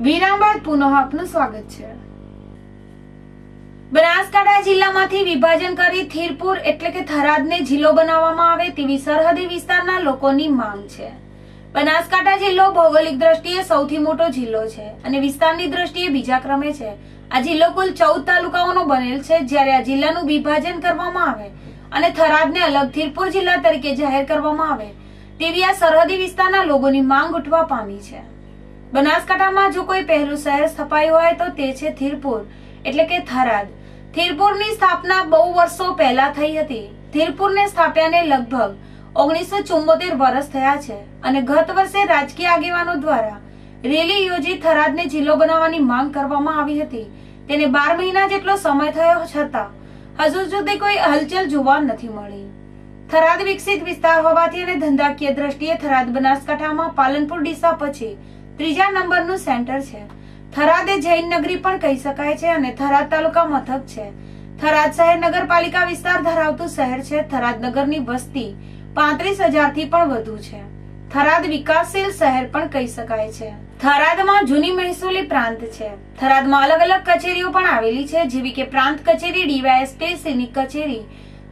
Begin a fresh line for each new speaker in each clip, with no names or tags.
વિરામ બાદ પુનઃ આપનું સ્વાગત છે। બનાસકાંઠા જિલ્લામાંથી વિભાજન કરી થીરપુર એટલે કે થરાદને જિલ્લો બનાવવામાં આવે તેવી સરહદી વિસ્તારના લોકોની માંગ છે। બનાસકાંઠા જિલ્લો ભૌગોલિક દ્રષ્ટિએ સૌથી મોટો જિલ્લો છે અને વિસ્તારની દ્રષ્ટિએ બીજા ક્રમે છે। આ જિલ્લો કુલ 14 તાલુકાઓનો બનેલ છે। જ્યારે આ જિલ્લાનું વિભાજન કરવામાં આવે અને થરાદને અલગ થીરપુર જિલ્લા તરીકે જાહેર કરવામાં આવે તેવી આ સરહદી વિસ્તારના લોકોની માંગ ઉઠવા પામી છે। બનાસકાંઠામાં જો કોઈ પહેલું શહેર સ્થપાયું હોય તો તે છે થીરપુર એટલે કે થરાદ। થીરપુરની સ્થાપના બહુ વર્ષો પહેલા થઈ હતી। થીરપુરને સ્થાપ્યાને લગભગ 1974 વર્ષ થયા છે અને ગત વર્ષે રાજકીય આગેવાનો દ્વારા રેલી યોજી થરાદને જિલ્લો બનાવવાની માંગ કરવામાં આવી હતી। તેને 12 મહિના જેટલો સમય થયો છતાં હજુ સુધી કોઈ હલચલ જોવા નથી મળી। થરાદ વિકસિત વિસ્તાર હોવાથી અને ધંધાકીય દ્રષ્ટિએ થરાદ બનાસકાંઠામાં પાલનપુર ડીસા પછી ત્રીજા નંબરનું સેન્ટર છે। થરાદ એ જૈન નગરી પણ કહી શકાય છે અને થરાદ તાલુકા મથક છે। થરાદ શહેર નગરપાલિકા વિસ્તાર ધરાવતું શહેર છે। થરાદ નગરની વસ્તી 35,000 થી પણ વધુ છે। થરાદ વિકાસશીલ શહેર પણ કહી શકાય છે। થરાદમાં જૂની મહેસૂલી પ્રાંત છે। થરાદમાં અલગ અલગ કચેરીઓ પણ આવેલી છે જેવી કે પ્રાંત કચેરી, ડીવાયએસપી કચેરી,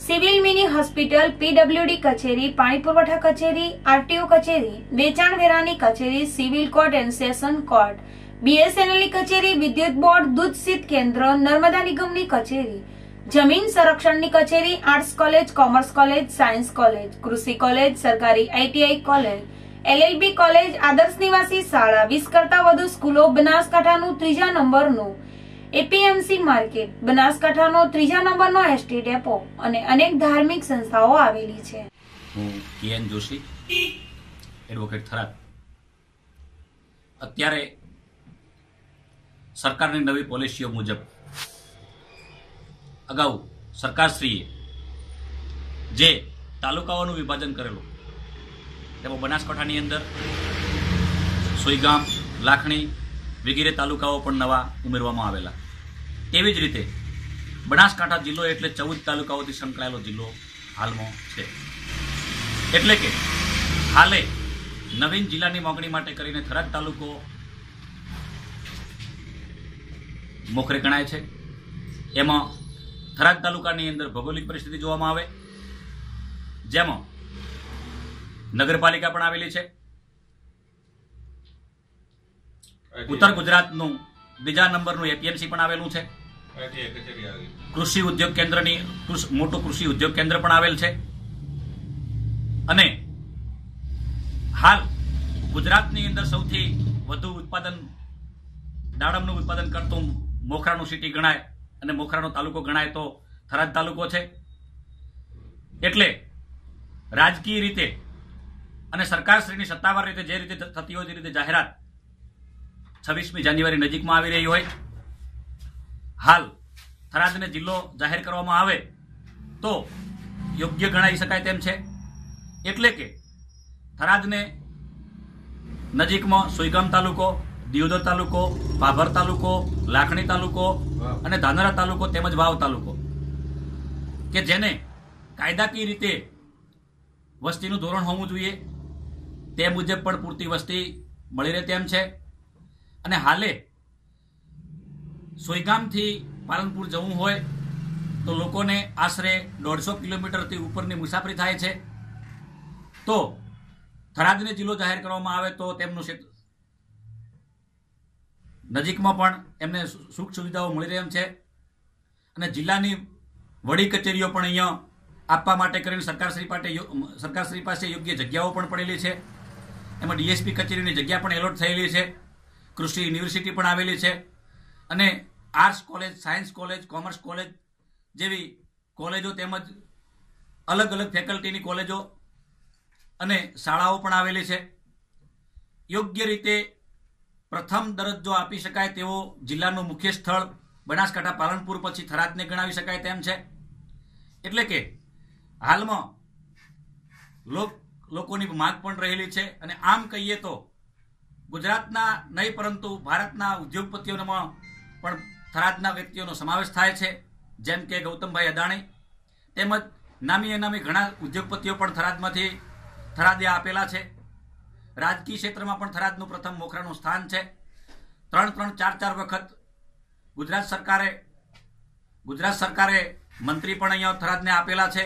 સિવિલ મિની હોસ્પિટલ, પીડબ્લ્યુડી કચેરી, પાણી પુરવઠા કચેરી, આરટીઓ કચેરી, વેચાણ વેરાની કચેરી, civil court and session court, બીએસએનએલની કચેરી, વિદ્યુત બોર્ડ, દૂધ શીત કેન્દ્ર, નર્મદા નિગમની કચેરી, જમીન સંરક્ષણની કચેરી, arts college, commerce college, science college, કૃષિ કોલેજ, સરકારી આઈટીઆઈ કોલેજ, એલએલબી કોલેજ, આદર્શ નિવાસી શાળા, 20 કરતા વધુ સ્કૂલો, બનાસકાંઠાનું ત્રીજા નંબરનું એપીએમસી માર્કેટ, બનાસકાંઠાનો ત્રીજા નંબરનો એસટી ડેપો અને અનેક ધાર્મિક સંસ્થાઓ આવેલી છે।
હું કેએન જોશી, એડવોકેટ થરાદ। અત્યારે સરકારની નવી પોલિસીઓ મુજબ અગાઉ સરકારશ્રીએ જે તાલુકાઓનું વિભાજન કરેલું તેમાં બનાસકાંઠાની અંદર સોઈગામ, લાખણી વગેરે તાલુકાઓ પણ નવા ઉમેરવામાં આવેલા। તેવી જ રીતે બનાસકાંઠા જિલ્લો એટલે 14 તાલુકાઓથી સંકળાયેલો જિલ્લો હાલમાં છે। એટલે કે હાલે નવીન જિલ્લાની માંગણી માટે કરીને થરાદ તાલુકો મોખરે ગણાય છે। એમાં થરાદ તાલુકાની અંદર ભૌગોલિક પરિસ્થિતિ જોવામાં આવે જેમાં નગરપાલિકા પણ આવેલી છે। ઉત્તર ગુજરાતનું બીજા નંબરનું એપીએમસી પણ આવેલું છે। કૃષિ ઉદ્યોગ કેન્દ્રની મોટું કૃષિ ઉદ્યોગ કેન્દ્ર પણ આવેલ છે અને હાલ ગુજરાતની અંદર સૌથી વધુ ઉત્પાદન દાડમનું ઉત્પાદન કરતું મોખરાનું સિટી ગણાય અને મોખરાનો તાલુકો ગણાય તો થરાદ તાલુકો છે। એટલે રાજકીય રીતે અને સરકારશ્રીની સત્તાવાર રીતે જે રીતે થતી હોય તે રીતે જાહેરાત 26મી જાન્યુઆરી નજીકમાં આવી રહી હોય હાલ થરાદને જિલ્લો જાહેર કરવામાં આવે તો યોગ્ય ગણાવી શકાય તેમ છે। એટલે કે થરાદને નજીકમાં સોઈગામ તાલુકો, દિયોદર તાલુકો, ભાભર તાલુકો, લાખણી તાલુકો અને ધાનેરા તાલુકો તેમજ વાવ તાલુકો કે જેને કાયદાકીય રીતે વસ્તીનું ધોરણ હોવું જોઈએ તે મુજબ પણ પૂરતી વસ્તી મળી રહે તેમ છે। અને હાલે સોઈગામથી પાલનપુર જવું હોય તો લોકોને આશરે 150 કિલોમીટરથી ઉપરની મુસાફરી થાય છે। તો થરાદને જિલ્લો જાહેર કરવામાં આવે તો તેમનું નજીકમાં પણ એમને સુખ સુવિધાઓ મળી રહે એમ છે અને જિલ્લાની વડી કચેરીઓ પણ અહીંયા આપવા માટે કરીને સરકારશ્રી પાસે યોગ્ય જગ્યાઓ પણ પડેલી છે। એમાં ડીએસપી કચેરીની જગ્યા પણ એલોટ થયેલી છે। કૃષિ યુનિવર્સિટી પણ આવેલી છે અને arts college, science college, commerce college જેવી કોલેજો તેમજ અલગ અલગ ફેકલ્ટીની કોલેજો અને શાળાઓ પણ આવેલી છે। યોગ્ય રીતે પ્રથમ દરજ્જો આપી શકાય તેવો જિલ્લાનું મુખ્ય સ્થળ બનાસકાંઠા પાલનપુર પછી થરાદને ગણાવી શકાય તેમ છે। એટલે કે હાલમાં લોકોની માંગ પણ રહેલી છે અને આમ કહીએ તો ગુજરાતના નહીં પરંતુ ભારતના ઉદ્યોગપતિઓમાં પણ થરાદના વ્યક્તિઓનો સમાવેશ થાય છે જેમ કે ગૌતમભાઈ અદાણી તેમજ નામી અનામી ઘણા ઉદ્યોગપતિઓ પણ થરાદે આપેલા છે। રાજકીય ક્ષેત્રમાં પણ થરાદનું પ્રથમ મોખરાનું સ્થાન છે। 3 4 વખત ગુજરાત સરકારે મંત્રી પણ અહીંયા થરાદને આપેલા છે.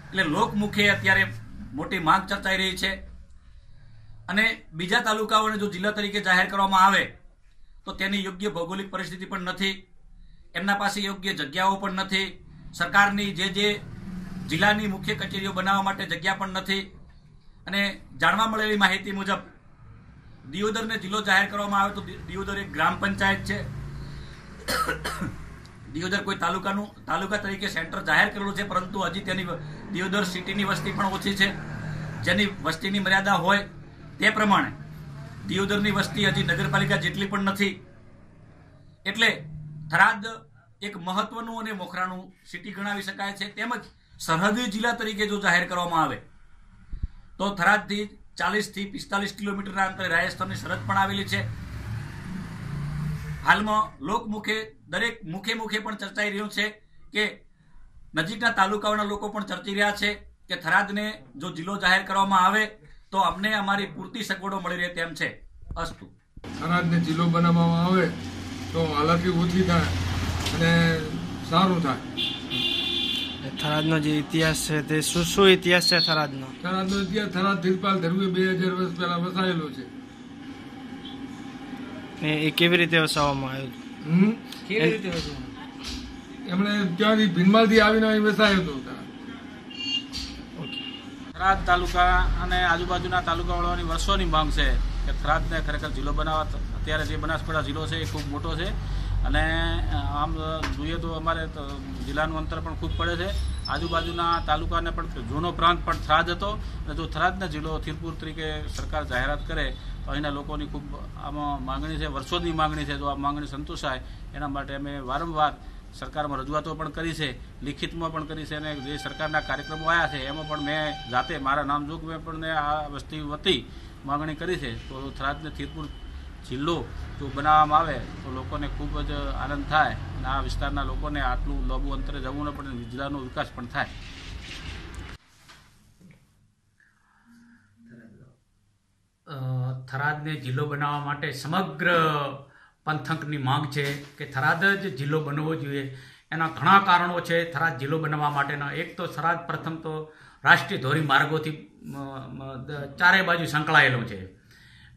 એટલે લોકમુખે અત્યારે મોટી માંગ ચર્ચાઈ રહી છે. અને બીજા તાલુકાઓને જો જિલ્લા તરીકે જાહેર કરવામાં આવે તો તેની યોગ્ય ભૌગોલિક પરિસ્થિતિ પણ નથી, એમના પાસે યોગ્ય જગ્યાઓ પણ નથી, સરકારની જે જિલ્લાની મુખ્ય કચેરીઓ બનાવવા માટે જગ્યા પણ નથી. અને જાણવા મળેલી માહિતી મુજબ દિયોદરને જિલ્લો જાહેર કરવામાં આવે તો દિયોદર એક ગ્રામ પંચાયત છે. દિયોદર કોઈ તાલુકા તરીકે સેન્ટર જાહેર કરેલું છે, પરંતુ હજી તેની દિયોદર સિટીની વસ્તી પણ ઓછી છે. જેની વસ્તીની મર્યાદા હોય તે પ્રમાણે દિયોદરની વસ્તી હજી નગરપાલિકા જેટલી પણ નથી. એટલે થરાદ એક મહત્વનું અને મોખરાનું સિટી ગણાવી શકાય છે. તેમજ સરહદી જિલ્લા તરીકે જો જાહેર કરવામાં આવે તો થરાદથી 40 થી 45 કિલોમીટરના અંતરે રાજસ્થાનની સરહદ પણ આવેલી છે. હાલમાં લોકમુખે દરેક મુખે પણ ચર્ચાઈ રહ્યું છે કે નજીકના તાલુકાઓના લોકો પણ ચર્ચી રહ્યા છે કે થરાદને જો જિલ્લો જાહેર કરવામાં આવે તો અમને અમારી પૂરતી સગવડો મળી રહે તેમ છે. અસ્તુ.
થરાદને જિલ્લો બનાવવામાં આવે તો હાલાકી ઓછી થાય અને સારું થાય.
થરાદનો જે ઇતિહાસ છે તે શું ઇતિહાસ છે થરાદનો
ઇતિહાસ થરાદ ધીરપાલ ધરવે 2000 વર્ષ પહેલા વસાયેલો છે.
એ કેવી રીતે વસાવવામાં આવ્યું?
એમણે ત્યાંથી ભીનમાલથી આવીને વસાયો હતો.
થરાદ તાલુકા અને આજુબાજુના તાલુકાવાળાની વર્ષોની માંગ છે કે થરાદને ખરેખર જિલ્લો બનાવવા. અત્યારે જે બનાસકાંઠા જિલ્લો છે એ ખૂબ મોટો છે અને આમ જોઈએ તો અમારે જિલ્લાનું અંતર પણ ખૂબ પડે છે. આજુબાજુના તાલુકાને પણ જૂનો પ્રાંત પણ થરાદ હતો અને જો થરાદને જિલ્લો થીરપુર તરીકે સરકાર જાહેરાત કરે તો અહીંના લોકોની ખૂબ આમાં માંગણી છે, વર્ષોની માંગણી છે. જો આ માંગણી સંતોષાય એના માટે અમે વારંવાર સરકારમાં રજૂઆતો પણ કરી છે, લિખિતમાં પણ કરી છે અને જે સરકારના કાર્યક્રમો આવ્યા છે એમાં પણ મેં જાતે મારા નામજોગ મેં પણ આ વસ્તી વતી માંગણી કરી છે. તો થરાદને થીરપુર જિલ્લો જો બનાવવામાં આવે તો લોકોને ખૂબ જ આનંદ થાય અને આ વિસ્તારના લોકોને આટલું લાંબુ અંતરે જવું ન પડે, જિલ્લાનો વિકાસ પણ થાય.
થરાદને જિલ્લો બનાવવા માટે સમગ્ર પંથકની માંગ છે કે થરાદ જ જિલ્લો બનવો જોઈએ. એના ઘણા કારણો છે થરાદ જિલ્લો બનવા માટેના. એક તો થરાદ પ્રથમ તો રાષ્ટ્રીય ધોરી માર્ગોથી ચારે બાજુ સંકળાયેલો છે.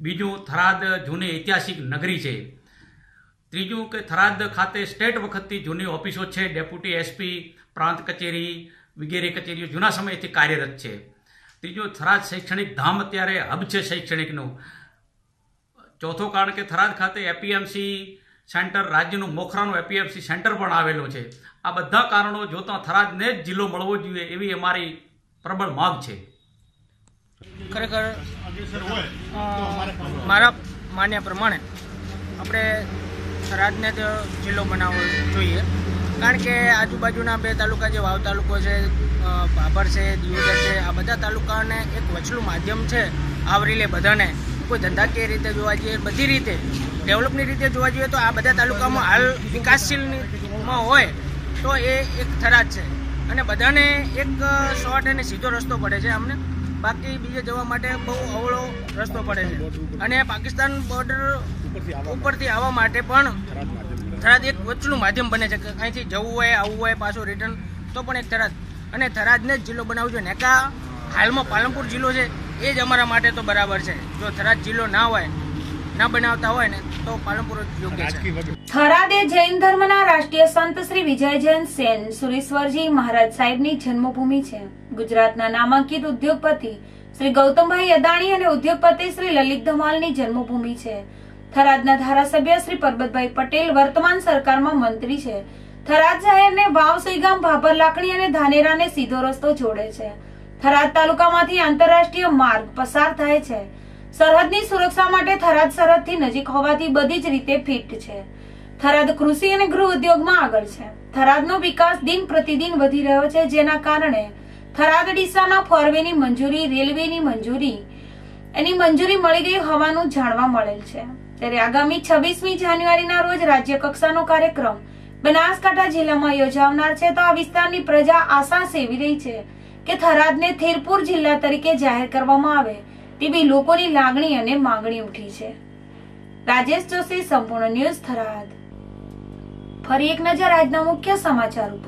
બીજું, થરાદ જૂની ઐતિહાસિક નગરી છે. ત્રીજું કે થરાદ ખાતે સ્ટેટ વખતથી જૂની ઓફિસો છે, ડેપ્યુટી એસપી, પ્રાંત કચેરી વગેરે કચેરીઓ જૂના સમયથી કાર્યરત છે. ત્રીજું, થરાદ શૈક્ષણિક ધામ અત્યારે હબ છે શૈક્ષણિકનું. ચોથું કારણ કે થરાદ ખાતે એપીએમસી સેન્ટર, રાજ્યનું મોખરાનું એપીએમસી સેન્ટર પણ આવેલું છે. આ બધા કારણો જોતા થરાદને જ જિલ્લો મળવો જોઈએ એવી અમારી પ્રબળ માંગ છે.
ખરેખર મારા માન્યા પ્રમાણે આપણે થરાદને જ જિલ્લો બનાવવો જોઈએ. કારણ કે આજુબાજુના 2 તાલુકા જે વાવ તાલુકો છે, ભાભર છે, દિયોદર છે, આ બધા તાલુકાઓને એક વચલું માધ્યમ છે, આવરી લે બધાને. કોઈ ધંધાકીય રીતે જોવા જઈએ, બધી રીતે ડેવલપની રીતે જોવા જોઈએ તો આ બધા તાલુકામાં હાલ વિકાસશીલમાં હોય તો એ એક થરાદ છે અને બધાને એક શોર્ટ અને સીધો રસ્તો પડે છે અમને. બાકી બીજે જવા માટે બહુ અવળો રસ્તો પડે છે અને પાકિસ્તાન બોર્ડર ઉપરથી આવવા માટે પણ થરાદ એક વચલું માધ્યમ બને છે કે અહીંથી જવું હોય, આવવું હોય, પાછું રિટર્ન તો પણ એક થરાદ. અને થરાદને જ જિલ્લો બનાવવો જોઈએ. નેકા હાલમાં પાલનપુર જિલ્લો છે એ જ અમારા માટે તો બરાબર છે. જો થરાદ જિલ્લો ના હોય, ના બનાવતા હોય ને તો પાલનપુર યોગ્ય છે.
થરાદ એ જૈન ધર્મના રાષ્ટ્રીય સંત શ્રી વિજય જૈન સેન સુરેશ્વરજી મહારાજ સાહેબની જન્મભૂમિ છે. ગુજરાતના નામાંકિત ઉદ્યોગપતિ શ્રી ગૌતમભાઈ અદાણી અને ઉદ્યોગપતિ શ્રી લલિત ધમાલની જન્મભૂમિ છે. થરાદના ધારાસભ્ય શ્રી પરબતભાઈ પટેલ વર્તમાન સરકારમાં મંત્રી છે. થરાદ શહેરને વાવ, સુઈગામ, ભાભર, લાકડી અને ધાનેરાને સીધો રસ્તો જોડે છે. થરાદ તાલુકામાંથી આંતરરાષ્ટ્રીય માર્ગ પસાર થાય છે. સરહદની સુરક્ષા માટે થરાદ સરહદથી નજીક હોવાથી બધી જ રીતે ફિટ છે. થરાદ કૃષિ અને ગૃહ ઉદ્યોગમાં આગળ છે. થરાદનો વિકાસ દિન પ્રતિદિન વધી રહ્યો છે, જેના કારણે થરાદ ડીસાના ફોરવેની મંજૂરી, રેલવેની મંજૂરી મળી ગઈ હોવાનું જાણવા મળેલ છે. ત્યારે આગામી 26મી જાન્યુઆરીના રોજ રાજ્ય કક્ષાનો કાર્યક્રમ બનાસકાંઠા જિલ્લામાં યોજાનાર છે. તો આ વિસ્તારની પ્રજા આશા સેવી રહી છે કે થરાદને થીરપુર જિલ્લા તરીકે જાહેર કરવામાં આવે તેવી લોકોની લાગણી અને માંગણી ઉઠી છે. રાજેશ જોશી, સંપૂર્ણ ન્યૂઝ, થરાદ। ફરી એક નજર આજના મુખ્ય સમાચાર ઉપર।